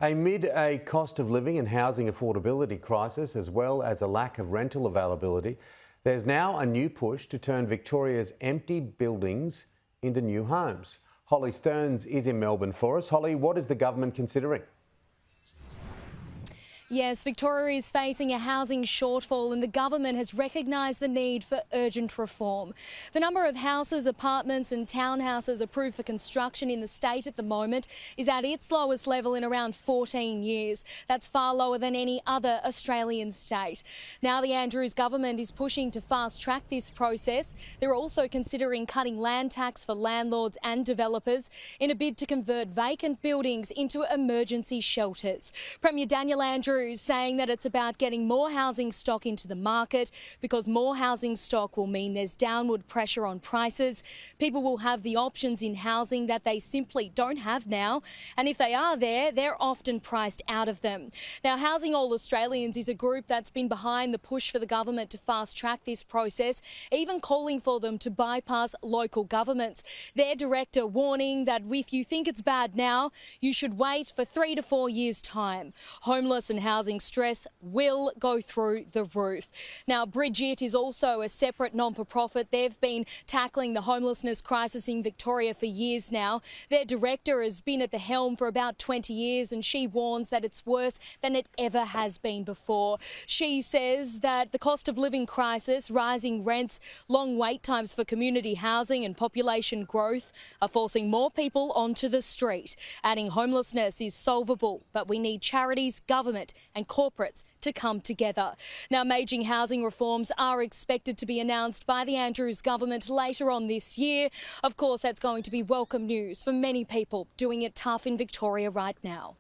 Amid a cost of living and housing affordability crisis, as well as a lack of rental availability, there's now a new push to turn Victoria's empty buildings into new homes. Holly Stearns is in Melbourne for us. Holly, what is the government considering? Yes, Victoria is facing a housing shortfall and the government has recognised the need for urgent reform. The number of houses, apartments and townhouses approved for construction in the state at the moment is at its lowest level in around 14 years. That's far lower than any other Australian state. Now the Andrews government is pushing to fast-track this process. They're also considering cutting land tax for landlords and developers in a bid to convert vacant buildings into emergency shelters. Premier Daniel Andrews saying that it's about getting more housing stock into the market because more housing stock will mean there's downward pressure on prices. People will have the options in housing that they simply don't have now, and if they are there, they're often priced out of them. Now, Housing All Australians is a group that's been behind the push for the government to fast-track this process, even calling for them to bypass local governments. Their director warning that if you think it's bad now, you should wait for 3 to 4 years' time. Homeless and housing stress will go through the roof. Now, Bridget is also a separate non-for-profit. They've been tackling the homelessness crisis in Victoria for years now. Their director has been at the helm for about 20 years and she warns that it's worse than it ever has been before. She says that the cost of living crisis, rising rents, long wait times for community housing and population growth are forcing more people onto the street. Adding homelessness is solvable, but we need charities, government and corporates to come together. Now, major housing reforms are expected to be announced by the Andrews government later on this year. Of course, that's going to be welcome news for many people doing it tough in Victoria right now.